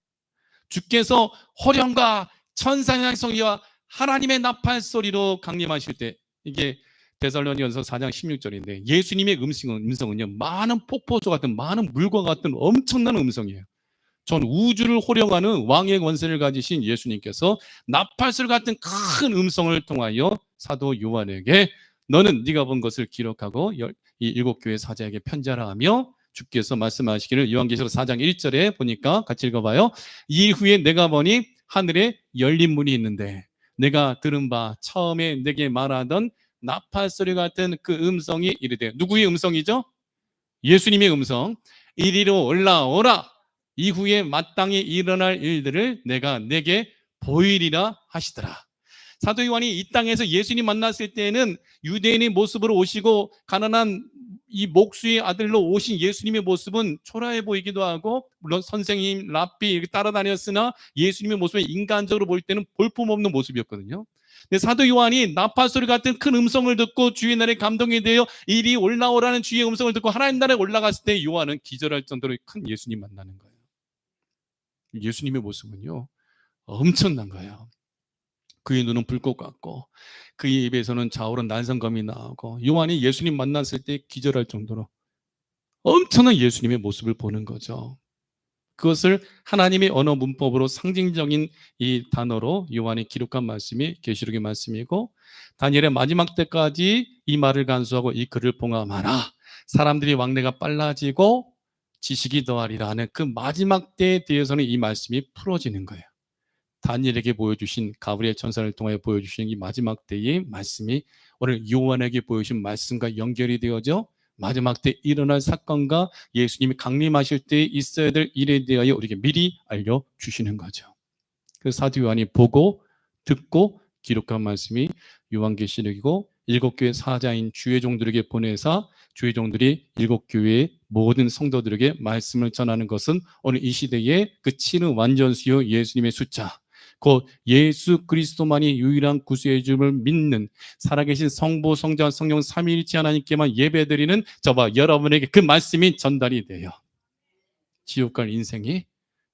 주께서 호령과 천사의 소리와 하나님의 나팔소리로 강림하실 때, 이게 데살로니가서 4장 16절인데 예수님의 음성은요 많은 폭포수 같은, 많은 물과 같은 엄청난 음성이에요. 전 우주를 호령하는 왕의 권세를 가지신 예수님께서 나팔소리 같은 큰 음성을 통하여 사도 요한에게 너는 네가 본 것을 기록하고 이 일곱 교회 사자에게 편지하라 하며 주께서 말씀하시기를 요한계시록 4장 1절에 보니까 같이 읽어봐요. 이후에 내가 보니 하늘에 열린 문이 있는데 내가 들은 바 처음에 내게 말하던 나팔소리 같은 그 음성이 이르되, 누구의 음성이죠? 예수님의 음성. 이리로 올라오라. 이후에 마땅히 일어날 일들을 내가 내게 보이리라 하시더라. 사도 요한이 이 땅에서 예수님 만났을 때는 유대인의 모습으로 오시고 가난한 이 목수의 아들로 오신 예수님의 모습은 초라해 보이기도 하고, 물론 선생님, 랍비 이렇게 따라다녔으나 예수님의 모습은 인간적으로 볼 때는 볼품없는 모습이었거든요. 근데 사도 요한이 나팔소리 같은 큰 음성을 듣고 주의 날에 감동이 되어 이리 올라오라는 주의 음성을 듣고 하나님 나라에 올라갔을 때 요한은 기절할 정도로 큰 예수님 만나는 거예요. 예수님의 모습은요 엄청난 거예요. 그의 눈은 불꽃 같고 그의 입에서는 자오른 난성검이 나오고, 요한이 예수님 만났을 때 기절할 정도로 엄청난 예수님의 모습을 보는 거죠. 그것을 하나님의 언어 문법으로 상징적인 이 단어로 요한이 기록한 말씀이 계시록의 말씀이고, 다니엘의 마지막 때까지 이 말을 간수하고 이 글을 봉함하라. 사람들이 왕래가 빨라지고 지식이 더하리라 하는 그 마지막 때에 대해서는 이 말씀이 풀어지는 거예요. 다니엘에게 보여주신, 가브리엘 천사를 통하여 보여주신 이 마지막 때의 말씀이 오늘 요한에게 보여주신 말씀과 연결이 되어져 마지막 때 일어날 사건과 예수님이 강림하실 때 있어야 될 일에 대하여 우리에게 미리 알려주시는 거죠. 그래서 사도 요한이 보고 듣고 기록한 말씀이 요한계시록이고, 일곱 교회 사자인 주의 종들에게 보내사 주의 종들이 일곱 교회의 모든 성도들에게 말씀을 전하는 것은 오늘 이 시대의 그 치는 완전수요 예수님의 숫자, 곧 예수 그리스도만이 유일한 구주의 주를 믿는 살아계신 성부, 성자, 성령 삼위일체 하나님께만 예배드리는 저와 여러분에게 그 말씀이 전달이 돼요. 지옥 갈 인생이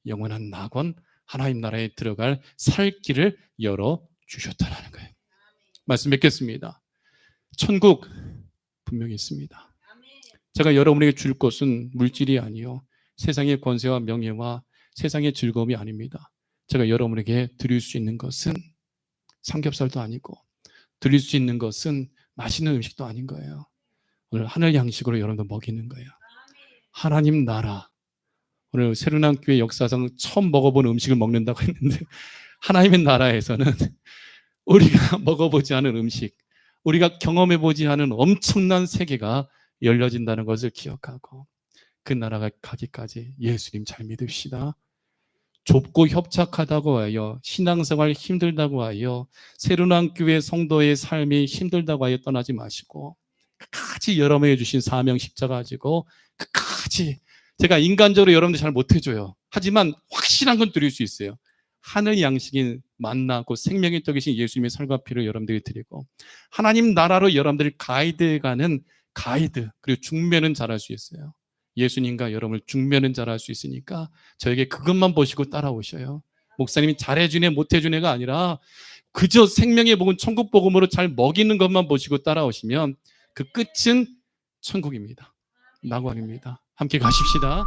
영원한 낙원, 하나님 나라에 들어갈 살 길을 열어주셨다는 거예요. 말씀 맺겠습니다. 천국 분명히 있습니다. 제가 여러분에게 줄 것은 물질이 아니요 세상의 권세와 명예와 세상의 즐거움이 아닙니다. 제가 여러분에게 드릴 수 있는 것은 삼겹살도 아니고 드릴 수 있는 것은 맛있는 음식도 아닌 거예요. 오늘 하늘 양식으로 여러분들 먹이는 거예요. 하나님 나라. 오늘 새로난 교회 역사상 처음 먹어본 음식을 먹는다고 했는데 하나님의 나라에서는 우리가 먹어보지 않은 음식, 우리가 경험해보지 않은 엄청난 세계가 열려진다는 것을 기억하고 그 나라가 가기까지 예수님 잘 믿읍시다. 좁고 협착하다고 하여 신앙생활 힘들다고 하여 새로난 교회 성도의 삶이 힘들다고 하여 떠나지 마시고 끝까지 여러분에게 주신 사명 십자가 가지고 끝까지, 제가 인간적으로 여러분들 잘 못해줘요. 하지만 확실한 건 드릴 수 있어요. 하늘 양식인 만나고 생명의 떡이신 예수님의 살과 피를 여러분들이 드리고 하나님 나라로 여러분들이 가이드해가는 가이드, 그리고 중매는 잘할 수 있어요. 예수님과 여러분을 중매는 잘할 수 있으니까 저에게 그것만 보시고 따라오셔요. 목사님이 잘해주네 못해주네가 아니라 그저 생명의 복음 천국 복음으로 잘 먹이는 것만 보시고 따라오시면 그 끝은 천국입니다. 낙원입니다. 함께 가십시다.